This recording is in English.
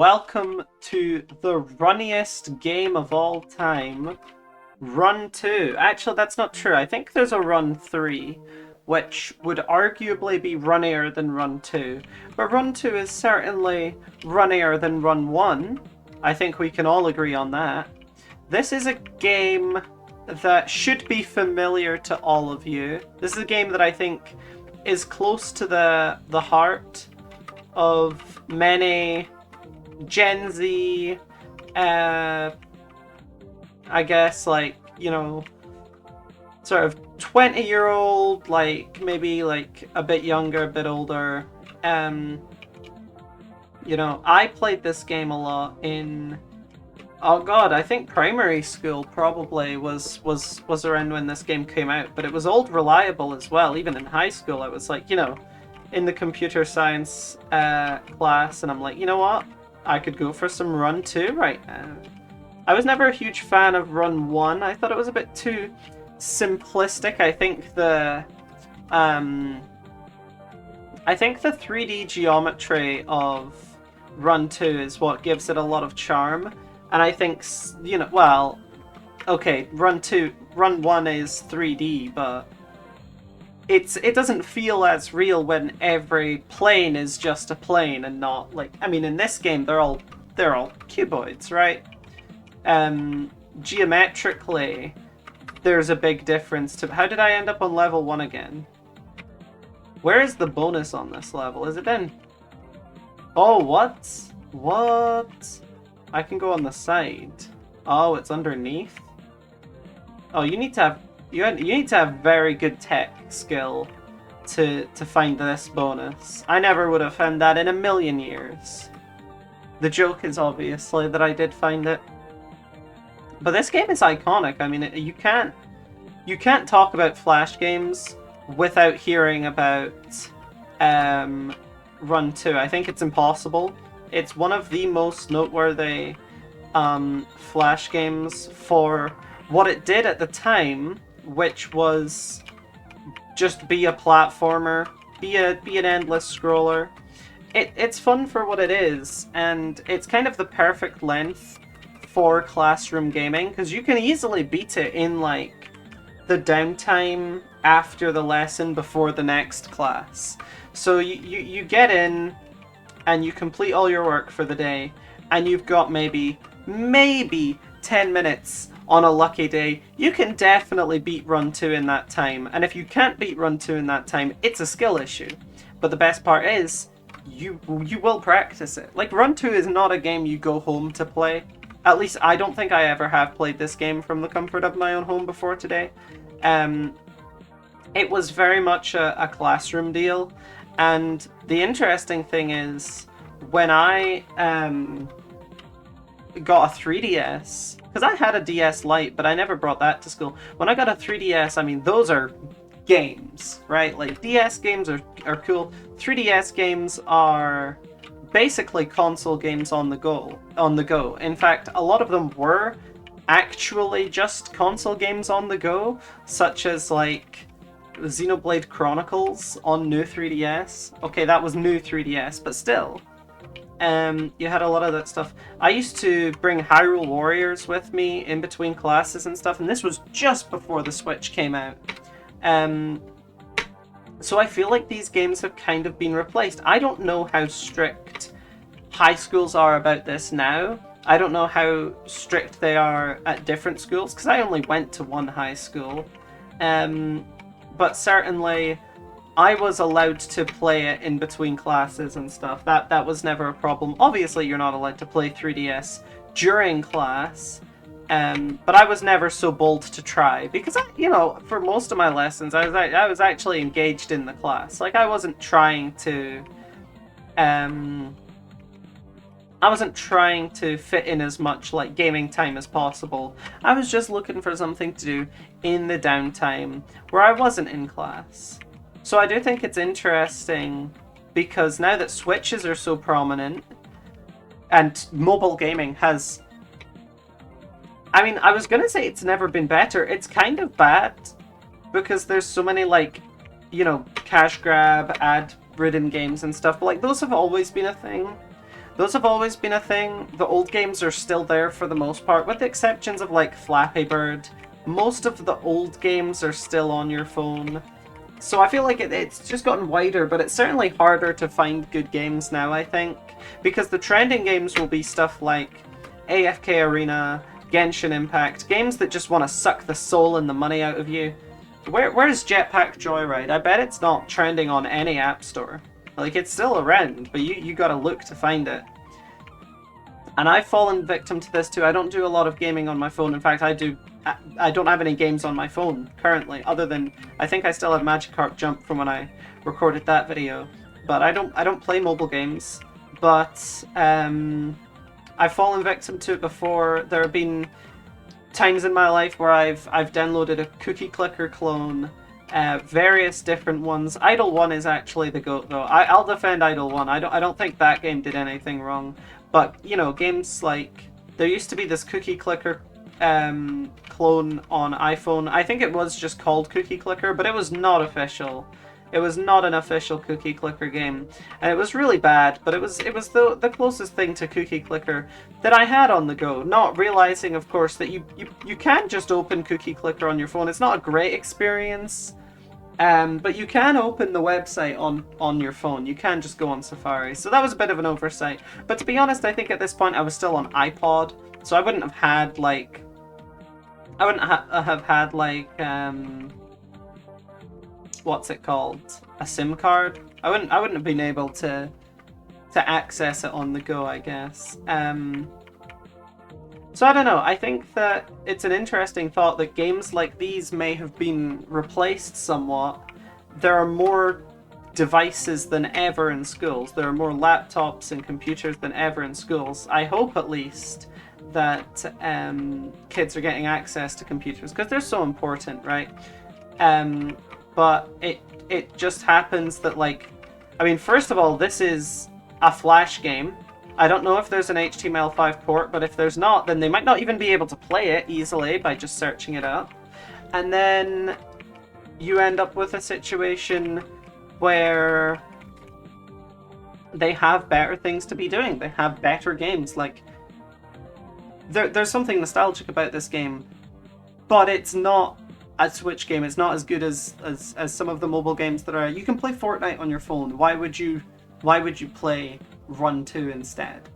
Welcome to the runniest game of all time, Run 2. Actually, that's not true. I think there's a Run 3, which would arguably be runnier than Run 2. But Run 2 is certainly runnier than Run 1. I think we can all agree on that. This is a game that should be familiar to all of you. This is a game that I think is close to the heart of many Gen Z, I guess, like, sort of 20-year-old, like, maybe, like, a bit younger, a bit older. I played this game a lot in, oh god, I think primary school probably was around when this game came out, but it was old reliable as well. Even in high school, I was like, in the computer science class, and I'm like, you know what? I could go for some Run 2 right now. I was never a huge fan of Run 1. I thought it was a bit too simplistic. I think the 3D geometry of Run 2 is what gives it a lot of charm. And I think, okay, Run 1 is 3D, but it doesn't feel as real when every plane is just a plane and not like, I mean, in this game they're all cuboids, right? Geometrically there's a big difference to how did I end up on level 1 again? Where is the bonus on this level? Is it in? Oh, what? I can go on the side. Oh, it's underneath? Oh, you need to have very good tech skill to find this bonus. I never would have found that in a million years. The joke is obviously that I did find it. But this game is iconic. I mean, you can't talk about Flash games without hearing about Run 2. I think it's impossible. It's one of the most noteworthy Flash games for what it did at the time, which was just be a platformer, be an endless scroller. It's fun for what it is, and it's kind of the perfect length for classroom gaming, because you can easily beat it in like the downtime after the lesson before the next class. So you get in and you complete all your work for the day, and you've got maybe 10 minutes on a lucky day. You can definitely beat Run 2 in that time, and if you can't beat Run 2 in that time, it's a skill issue. But the best part is, you will practice it. Like, Run 2 is not a game you go home to play. At least I don't think I ever have played this game from the comfort of my own home before today. It was very much a classroom deal, and the interesting thing is, when I got a 3DS, because I had a DS Lite, but I never brought that to school. When I got a 3DS, I mean, those are games, right? Like, DS games are cool. 3DS games are basically console games on the go. In fact, a lot of them were actually just console games on the go, such as, like, Xenoblade Chronicles on New 3DS. Okay, that was New 3DS, but still. You had a lot of that stuff. I used to bring Hyrule Warriors with me in between classes and stuff, and this was just before the Switch came out. So I feel like these games have kind of been replaced. I don't know how strict high schools are about this now. I don't know how strict they are at different schools, because I only went to one high school. But certainly I was allowed to play it in between classes and stuff. That was never a problem. Obviously, you're not allowed to play 3DS during class, but I was never so bold to try, because for most of my lessons, I was actually engaged in the class. Like, I wasn't trying to fit in as much like gaming time as possible. I was just looking for something to do in the downtime where I wasn't in class. So I do think it's interesting, because now that Switches are so prominent and mobile gaming has, I mean, I was gonna say it's never been better. It's kind of bad, because there's so many, like, cash grab, ad-ridden games and stuff, but like, those have always been a thing. Those have always been a thing. The old games are still there for the most part, with the exceptions of like Flappy Bird. Most of the old games are still on your phone. So I feel like it's just gotten wider, but it's certainly harder to find good games now, I think. Because the trending games will be stuff like AFK Arena, Genshin Impact, games that just want to suck the soul and the money out of you. Where's Jetpack Joyride? I bet it's not trending on any app store. Like, it's still around, but you gotta look to find it. And I've fallen victim to this too. I don't do a lot of gaming on my phone. In fact, I don't have any games on my phone currently, other than I think I still have Magikarp Jump from when I recorded that video. But I don't play mobile games. But I've fallen victim to it before. There have been times in my life where I've downloaded a Cookie Clicker clone, various different ones. Idle 1 is actually the GOAT though. I'll defend Idle 1. I don't think that game did anything wrong. But, you know, games like... There used to be this Cookie Clicker clone on iPhone. I think it was just called Cookie Clicker, but it was not official. It was not an official Cookie Clicker game. And it was really bad, but it was the closest thing to Cookie Clicker that I had on the go. Not realizing, of course, that you can't just open Cookie Clicker on your phone. It's not a great experience. But you can open the website on your phone. You can just go on Safari. So that was a bit of an oversight. But to be honest, I think at this point I was still on iPod. So I wouldn't have had, like... I wouldn't have had, like, what's it called? A SIM card? I wouldn't have been able to access it on the go, I guess. So I don't know, I think that it's an interesting thought that games like these may have been replaced somewhat. There are more devices than ever in schools. There are more laptops and computers than ever in schools. I hope at least that kids are getting access to computers because they're so important, right? But it just happens that, like, I mean, first of all, this is a Flash game. I don't know if there's an HTML5 port, but if there's not, then they might not even be able to play it easily by just searching it up. And then you end up with a situation where they have better things to be doing. They have better games. Like, there's something nostalgic about this game, but it's not a Switch game. It's not as good as some of the mobile games that are. You can play Fortnite on your phone. Why would you play Run 2 instead?